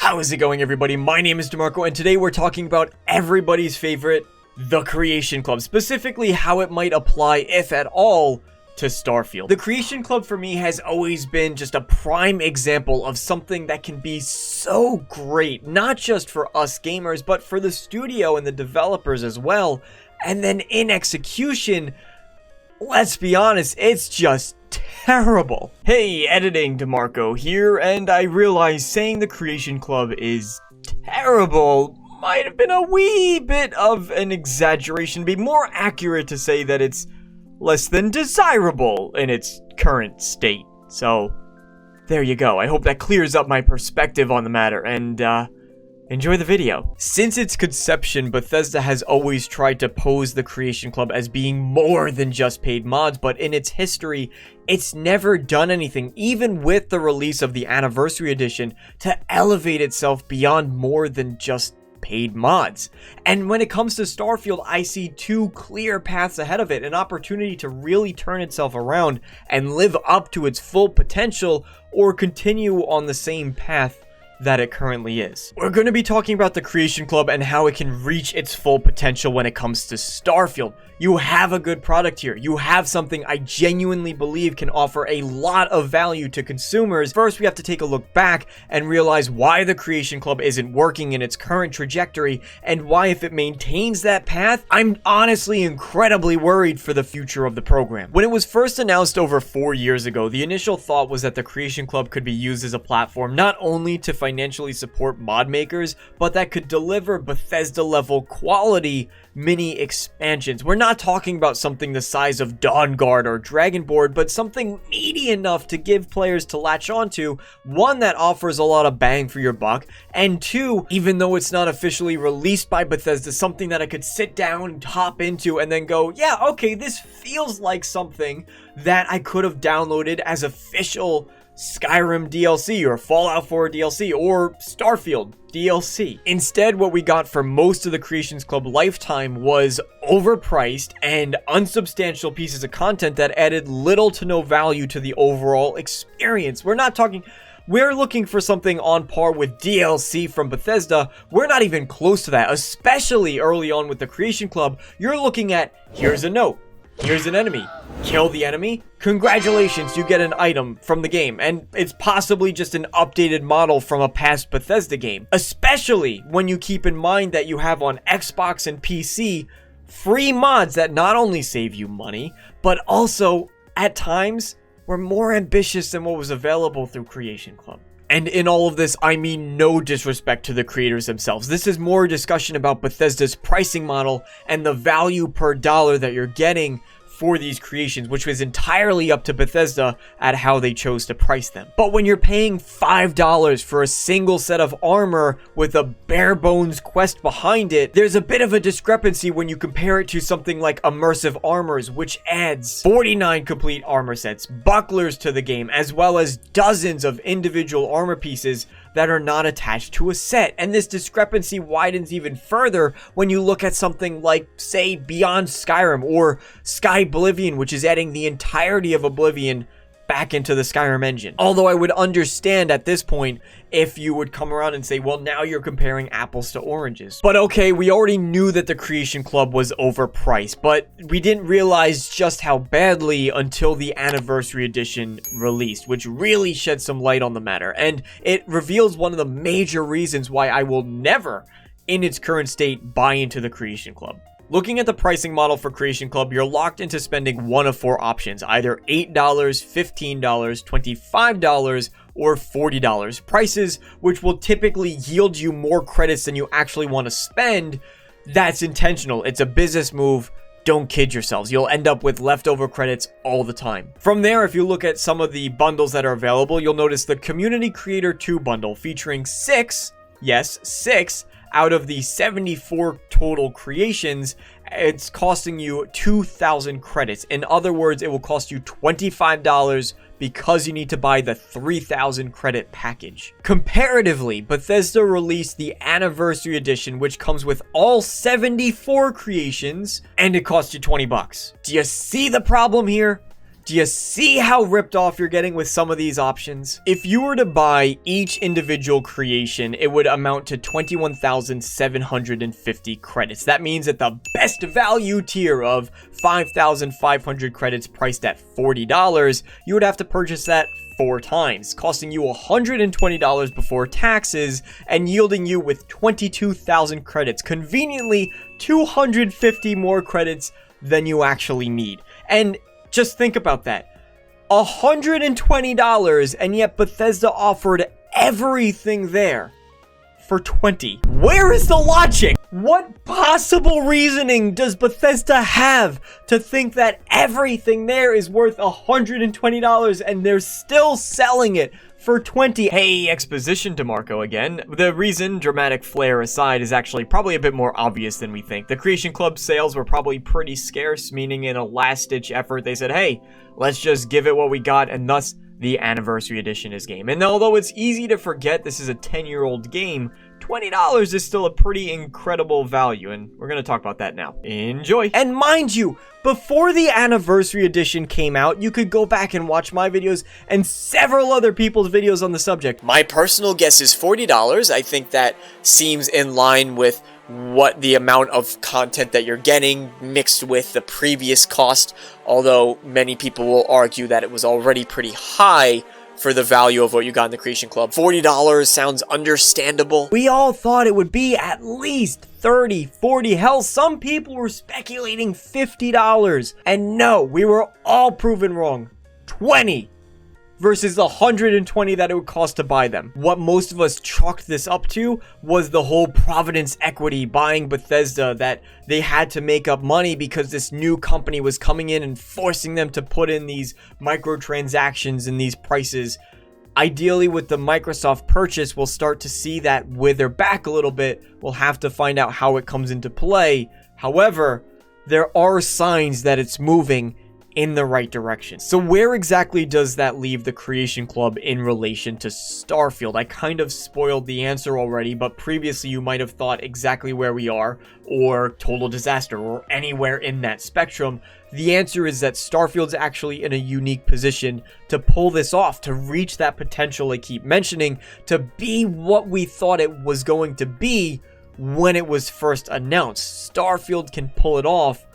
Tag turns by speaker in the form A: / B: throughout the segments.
A: How is it going, everybody? My name is DeMarco, and today we're talking about everybody's favorite, the Creation Club, specifically how it might apply, if at all, to Starfield. The Creation Club for me has always been just a prime example of something that can be so great, not just for us gamers, but for the studio and the developers as well. And then in execution, let's be honest, it's just terrible. Hey, editing DeMarco here, and I realize saying the Creation Club is terrible might have been a wee bit of an exaggeration. It'd be more accurate to say that it's less than desirable in its current state. So, there you go. I hope that clears up my perspective on the matter, and enjoy the video. Since its conception, Bethesda has always tried to pose the Creation Club as being more than just paid mods, but in its history, it's never done anything, even with the release of the Anniversary Edition, to elevate itself beyond more than just paid mods. And when it comes to Starfield, I see two clear paths ahead of it, an opportunity to really turn itself around and live up to its full potential, or continue on the same path that it currently is. We're going to be talking about the Creation Club and how it can reach its full potential when it comes to Starfield. You have a good product here. You have something I genuinely believe can offer a lot of value to consumers. First, we have to take a look back and realize why the Creation Club isn't working in its current trajectory, and why, if it maintains that path, I'm honestly incredibly worried for the future of the program. When it was first announced over 4 years ago, the initial thought was that the Creation Club could be used as a platform not only to financially support mod makers, but that could deliver Bethesda level quality mini expansions. We're not talking about something the size of Dawnguard or Dragonboard, but something meaty enough to give players to latch onto, one that offers a lot of bang for your buck, and two, even though it's not officially released by Bethesda, something that I could sit down and hop into and then go, yeah, okay, this feels like something that I could have downloaded as official Skyrim DLC or Fallout 4 DLC or Starfield DLC. Instead, what we got for most of the Creations Club lifetime was overpriced and unsubstantial pieces of content that added little to no value to the overall experience. We're looking for something on par with DLC from Bethesda. We're not even close to that, especially early on with the Creation Club. You're looking at, here's a note, here's an enemy, kill the enemy, congratulations, you get an item from the game, and it's possibly just an updated model from a past Bethesda game. Especially when you keep in mind that you have on Xbox and PC free mods that not only save you money, but also, at times, were more ambitious than what was available through Creation Club. And in all of this, I mean no disrespect to the creators themselves. This is more a discussion about Bethesda's pricing model and the value per dollar that you're getting for these creations, which was entirely up to Bethesda at how they chose to price them. But when you're paying $5 for a single set of armor with a bare bones quest behind it, there's a bit of a discrepancy when you compare it to something like Immersive Armors, which adds 49 complete armor sets, bucklers to the game, as well as dozens of individual armor pieces that are not attached to a set. And this discrepancy widens even further when you look at something like, say, Beyond Skyrim or Oblivion, which is adding the entirety of Oblivion back into the Skyrim engine. Although I would understand at this point if you would come around and say, well, now you're comparing apples to oranges. But okay, we already knew that the Creation Club was overpriced, but we didn't realize just how badly until the Anniversary Edition released, which really shed some light on the matter. And it reveals one of the major reasons why I will never, in its current state, buy into the Creation Club. Looking at the pricing model for Creation Club, you're locked into spending one of four options, either $8, $15, $25, or $40. Prices which will typically yield you more credits than you actually want to spend. That's intentional. It's a business move. Don't kid yourselves. You'll end up with leftover credits all the time. From there, if you look at some of the bundles that are available, you'll notice the Community Creator 2 bundle featuring 6 out of the 74 total creations. It's costing you 2,000 credits. In other words, it will cost you $25 because you need to buy the 3,000 credit package. Comparatively, Bethesda released the Anniversary Edition, which comes with all 74 creations, and it costs you $20. Do you see the problem here? Do you see how ripped off you're getting with some of these options? If you were to buy each individual creation, it would amount to 21,750 credits. That means that the best value tier of 5,500 credits priced at $40, you would have to purchase that 4 times, costing you $120 before taxes and yielding you with 22,000 credits, conveniently 250 more credits than you actually need. And just think about that. $120, and yet Bethesda offered everything there for $20. Where is the logic? What possible reasoning does Bethesda have to think that everything there is worth $120 and they're still selling it for $20? Hey, exposition DeMarco again. The reason, dramatic flair aside, is actually probably a bit more obvious than we think. The Creation Club sales were probably pretty scarce, meaning in a last-ditch effort, they said, hey, let's just give it what we got, and thus the Anniversary Edition is game. And although it's easy to forget this is a 10-year-old game, $20 is still a pretty incredible value, and we're going to talk about that now. Enjoy! And mind you, before the Anniversary Edition came out, you could go back and watch my videos and several other people's videos on the subject. My personal guess is $40. I think that seems in line with what the amount of content that you're getting mixed with the previous cost, although many people will argue that it was already pretty high for the value of what you got in the Creation Club. $40 sounds understandable. We all thought it would be at least $30, $40, hell, some people were speculating $50. And no, we were all proven wrong. $20 versus the $120 that it would cost to buy them. What most of us chalked this up to was the whole Providence equity buying Bethesda, that they had to make up money because this new company was coming in and forcing them to put in these microtransactions and these prices. Ideally, with the Microsoft purchase, we'll start to see that wither back a little bit. We'll have to find out how it comes into play. However, there are signs that it's moving in the right direction. So where exactly does that leave the Creation Club in relation to Starfield? I kind of spoiled the answer already, but previously you might have thought exactly where we are, or total disaster, or anywhere in that spectrum. The answer is that Starfield's actually in a unique position to pull this off, to reach that potential I keep mentioning, to be what we thought it was going to be when it was first announced. Starfield can pull it off.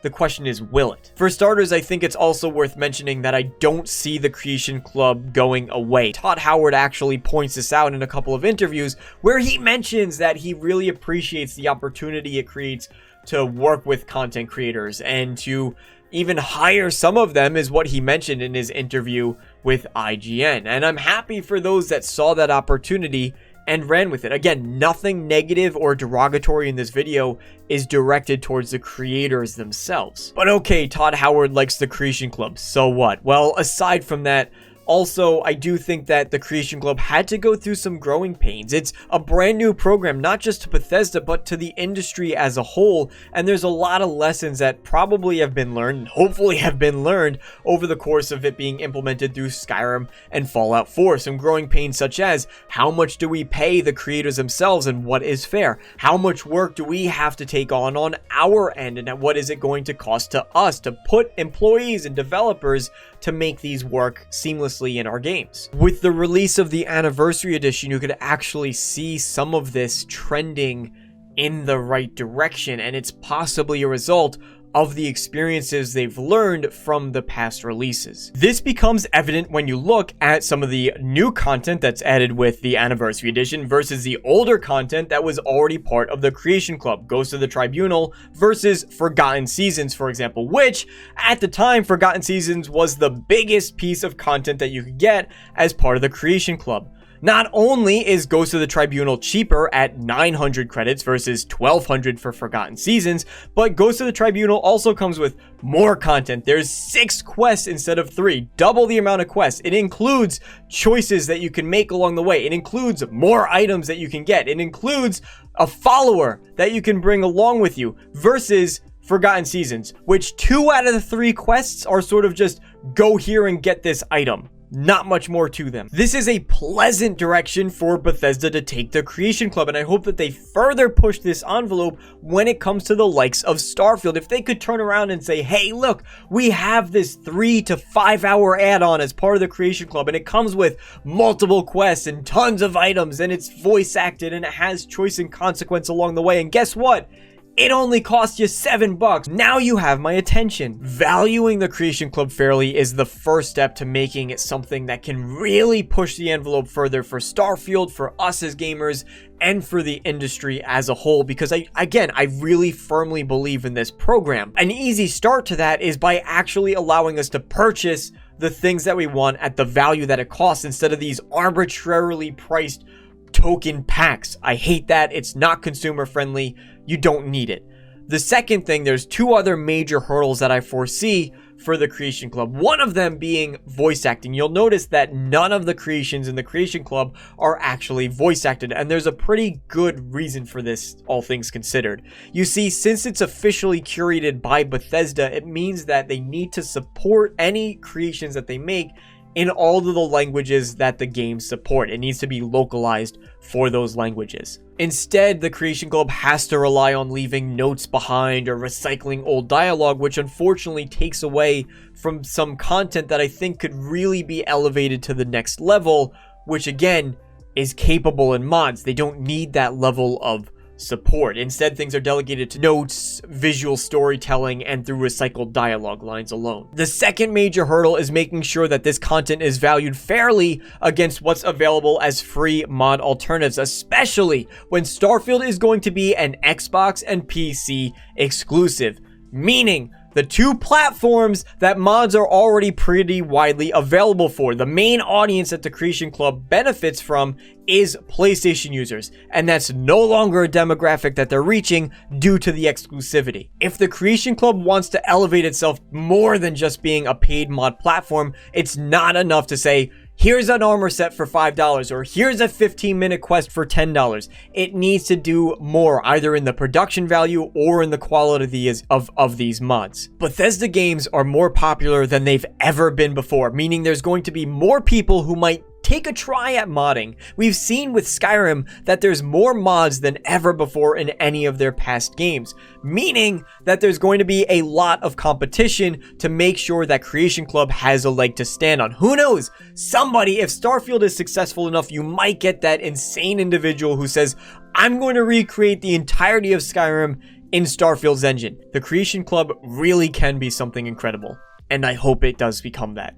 A: The question is, will it? For starters, I think it's also worth mentioning that I don't see the Creation Club going away. Todd Howard actually points this out in a couple of interviews where he mentions that he really appreciates the opportunity it creates to work with content creators and to even hire some of them, is what he mentioned in his interview with IGN. And I'm happy for those that saw that opportunity and ran with it. Again, nothing negative or derogatory in this video is directed towards the creators themselves. But okay, Todd Howard likes the Creation Club, so what? Well, aside from that, also, I do think that the Creation Club had to go through some growing pains. It's a brand new program, not just to Bethesda, but to the industry as a whole. And there's a lot of lessons that probably have been learned, hopefully have been learned, over the course of it being implemented through Skyrim and Fallout 4. Some growing pains such as, how much do we pay the creators themselves and what is fair? How much work do we have to take on our end? And what is it going to cost to us to put employees and developers to make these work seamlessly in our games? With the release of the Anniversary Edition, you could actually see some of this trending in the right direction, and it's possibly a result of the experiences they've learned from the past releases. This becomes evident when you look at some of the new content that's added with the Anniversary Edition versus the older content that was already part of the Creation Club. Ghost of the Tribunal versus Forgotten Seasons, for example, which at the time, Forgotten Seasons was the biggest piece of content that you could get as part of the Creation Club. Not only is Ghost of the Tribunal cheaper at 900 credits versus 1200 for Forgotten Seasons, but Ghost of the Tribunal also comes with more content. There's 6 quests instead of 3, double the amount of quests. It includes choices that you can make along the way. It includes more items that you can get. It includes a follower that you can bring along with you versus Forgotten Seasons, which 2 out of the 3 quests are sort of just go here and get this item. Not much more to them. This is a pleasant direction for Bethesda to take the Creation Club, and I hope that they further push this envelope when it comes to the likes of Starfield. If they could turn around and say, hey, look, we have this 3 to 5 hour add-on as part of the Creation Club, and it comes with multiple quests and tons of items, and it's voice acted, and it has choice and consequence along the way, and guess what? It only cost you $7. Now you have my attention. Valuing the Creation Club fairly is the first step to making it something that can really push the envelope further for Starfield, for us as gamers, and for the industry as a whole, because I really firmly believe in this program. An easy start to that is by actually allowing us to purchase the things that we want at the value that it costs instead of these arbitrarily priced token packs. I hate that. It's not consumer friendly. You don't need it. The second thing, there's 2 other major hurdles that I foresee for the Creation Club. One of them being voice acting. You'll notice that none of the creations in the Creation Club are actually voice acted, and there's a pretty good reason for this, all things considered. You see, since it's officially curated by Bethesda, it means that they need to support any creations that they make in all of the languages that the games support. It needs to be localized for those languages. Instead, the Creation Club has to rely on leaving notes behind or recycling old dialogue, which unfortunately takes away from some content that I think could really be elevated to the next level, which again is capable in mods. They don't need that level of support. Instead, things are delegated to notes, visual storytelling, and through recycled dialogue lines alone. The second major hurdle is making sure that this content is valued fairly against what's available as free mod alternatives, especially when Starfield is going to be an Xbox and PC exclusive, meaning the 2 platforms that mods are already pretty widely available for. The main audience that the Creation Club benefits from is PlayStation users, and that's no longer a demographic that they're reaching due to the exclusivity. If the Creation Club wants to elevate itself more than just being a paid mod platform, it's not enough to say, here's an armor set for $5, or here's a 15-minute quest for $10. It needs to do more, either in the production value or in the quality of these mods. Bethesda games are more popular than they've ever been before, meaning there's going to be more people who might take a try at modding. We've seen with Skyrim that there's more mods than ever before in any of their past games, meaning that there's going to be a lot of competition to make sure that Creation Club has a leg to stand on. Who knows? Somebody, if Starfield is successful enough, you might get that insane individual who says, I'm going to recreate the entirety of Skyrim in Starfield's engine. The Creation Club really can be something incredible, and I hope it does become that.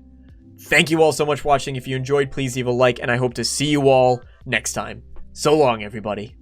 A: Thank you all so much for watching. If you enjoyed, please leave a like, and I hope to see you all next time. So long, everybody.